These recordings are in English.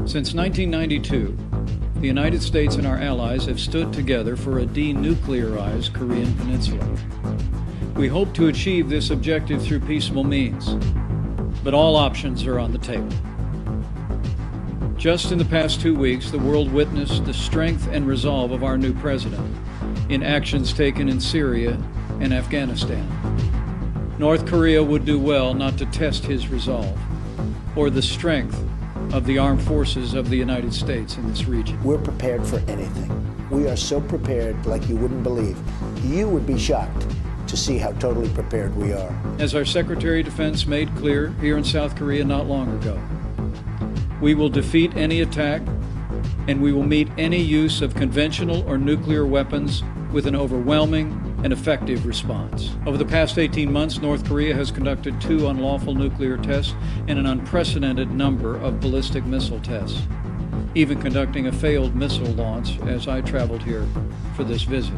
Since 1992, the United States and our allies have stood together for a denuclearized Korean peninsula. We hope to achieve this objective through peaceful means, but all options are on the table. Just in the past 2 weeks, the world witnessed the strength and resolve of our new president in actions taken in Syria and Afghanistan. North Korea would do well not to test his resolve or the strength of the armed forces of the United States in this region. We're prepared for anything. We are so prepared like you wouldn't believe. You would be shocked to see how totally prepared we are. As our Secretary of Defense made clear here in South Korea not long ago, we will defeat any attack and we will meet any use of conventional or nuclear weapons with an overwhelming and effective response. Over the past 18 months, North Korea has conducted 2 unlawful nuclear tests and an unprecedented number of ballistic missile tests, even conducting a failed missile launch as I traveled here for this visit.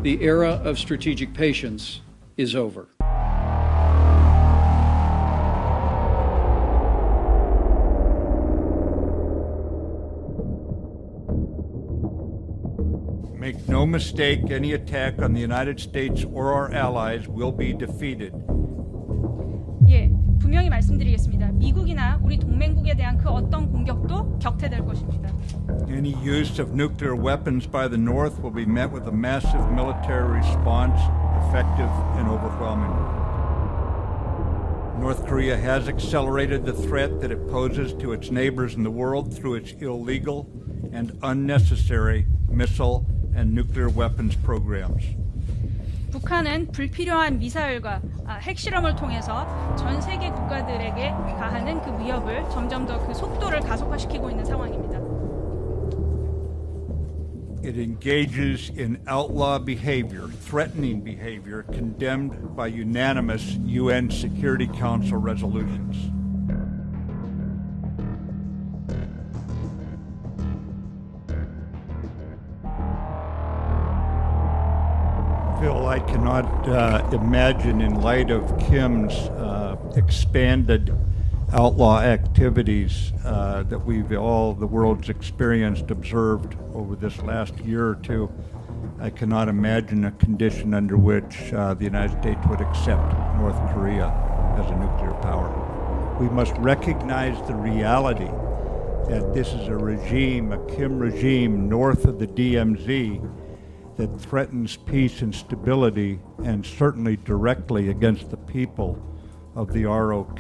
The era of strategic patience is over. Make no mistake, any attack on the United States or our allies will be defeated. 예, 분명히 말씀드리겠습니다. 미국이나 우리 동맹국에 대한 그 어떤 공격도 격퇴될 것입니다. Any use of nuclear weapons by the North will be met with a massive military response, effective and overwhelming. North Korea has accelerated the threat that it poses to its neighbors in the world through its illegal and unnecessary missile and nuclear weapons programs. 북한은 불필요한 미사일과 핵실험을 통해서 전 세계 국가들에게 가하는 그 위협을 점점 더 그 속도를 가속화시키고 있는 상황입니다. It engages in outlaw behavior, threatening behavior condemned by unanimous UN Security Council resolutions. Phil, I cannot imagine, in light of Kim's expanded outlaw activities that the world's experienced, observed over this last year or two, I cannot imagine a condition under which the United States would accept North Korea as a nuclear power. We must recognize the reality that this is a regime, a Kim regime, north of the DMZ, that threatens peace and stability, and certainly directly against the people of the ROK.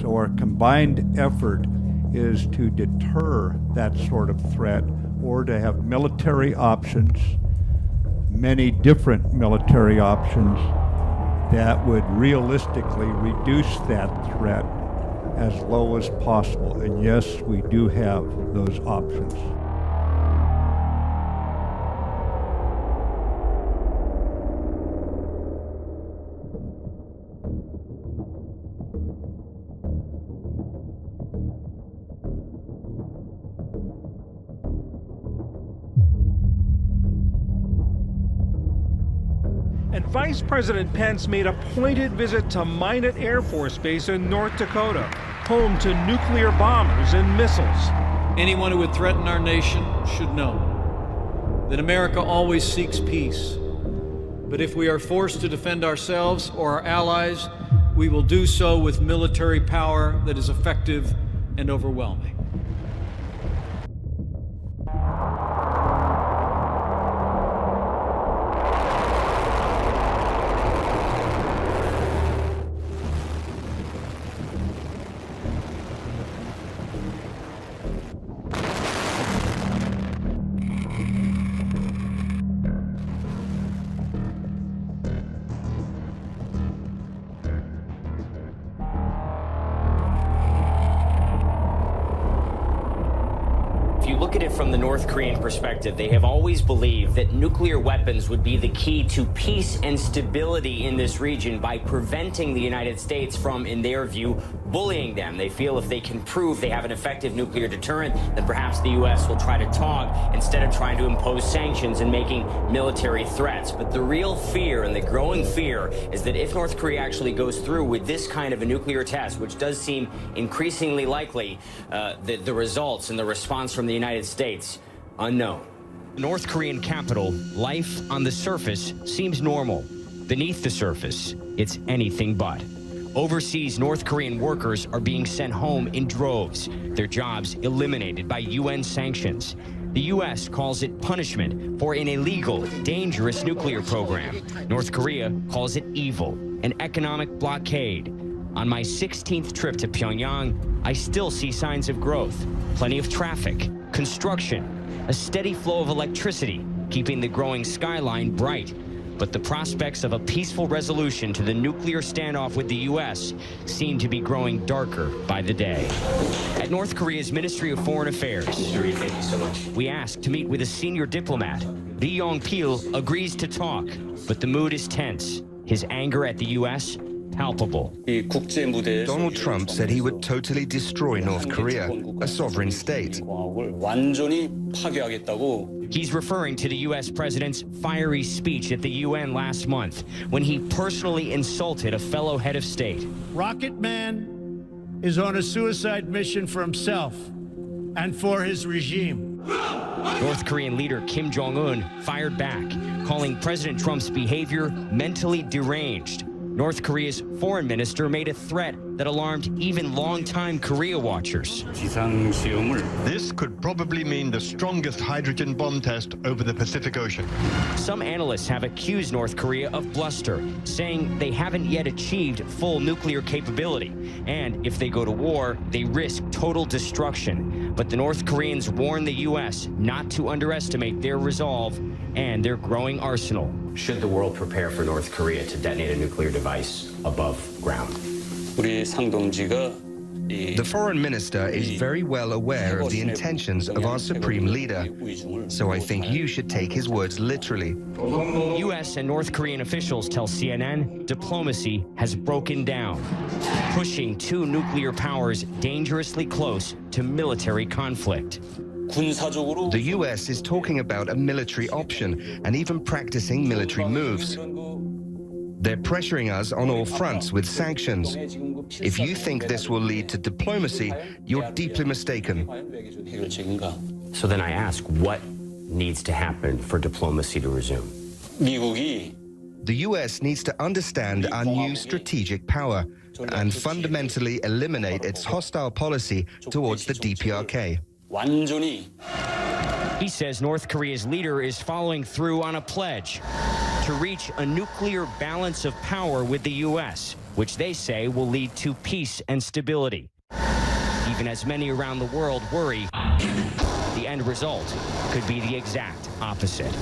So our combined effort is to deter that sort of threat, or to have military options, many different military options, that would realistically reduce that threat as low as possible. And yes, we do have those options. And Vice President Pence made a pointed visit to Minot Air Force Base in North Dakota, home to nuclear bombers and missiles. Anyone who would threaten our nation should know that America always seeks peace. But if we are forced to defend ourselves or our allies, we will do so with military power that is effective and overwhelming. look at it from the North Korean perspective, they have always believed that nuclear weapons would be the key to peace and stability in this region by preventing the United States from, in their view, bullying them. They feel if they can prove they have an effective nuclear deterrent, then perhaps the U.S. will try to talk instead of trying to impose sanctions and making military threats. But the real fear and the growing fear is that if North Korea actually goes through with this kind of a nuclear test, which does seem increasingly likely, the results and the response from the United States, unknown. North Korean capital, life on the surface seems normal. Beneath the surface, it's anything but. Overseas North Korean workers are being sent home in droves, their jobs eliminated by UN sanctions. The U.S. calls it punishment for an illegal, dangerous nuclear program. North Korea calls it evil, an economic blockade. On my 16th trip to Pyongyang, I still see signs of growth, plenty of traffic, construction, a steady flow of electricity, keeping the growing skyline bright. But the prospects of a peaceful resolution to the nuclear standoff with the U.S. seem to be growing darker by the day. At North Korea's Ministry of Foreign Affairs, thank you so much. We asked to meet with a senior diplomat. Lee Yong-pil agrees to talk, but the mood is tense. His anger at the U.S. palpable. Donald Trump said he would totally destroy North Korea, a sovereign state. He's referring to the U.S. president's fiery speech at the UN last month when he personally insulted a fellow head of state. Rocket Man is on a suicide mission for himself and for his regime. North Korean leader Kim Jong-un fired back, calling President Trump's behavior mentally deranged. North Korea's foreign minister made a threat that alarmed even longtime Korea watchers. This could probably mean the strongest hydrogen bomb test over the Pacific Ocean. Some analysts have accused North Korea of bluster, saying they haven't yet achieved full nuclear capability. And if they go to war, they risk total destruction. But the North Koreans warn the U.S. not to underestimate their resolve and their growing arsenal. Should the world prepare for North Korea to detonate a nuclear device above ground? The foreign minister is very well aware of the intentions of our supreme leader, so I think you should take his words literally. U.S. and North Korean officials tell CNN diplomacy has broken down, pushing two nuclear powers dangerously close to military conflict. The U.S. is talking about a military option and even practicing military moves. They're pressuring us on all fronts with sanctions. If you think this will lead to diplomacy, you're deeply mistaken. So then I ask, what needs to happen for diplomacy to resume? The U.S. needs to understand our new strategic power and fundamentally eliminate its hostile policy towards the DPRK. He says North Korea's leader is following through on a pledge to reach a nuclear balance of power with the U.S., which they say will lead to peace and stability. Even as many around the world worry, the end result could be the exact opposite.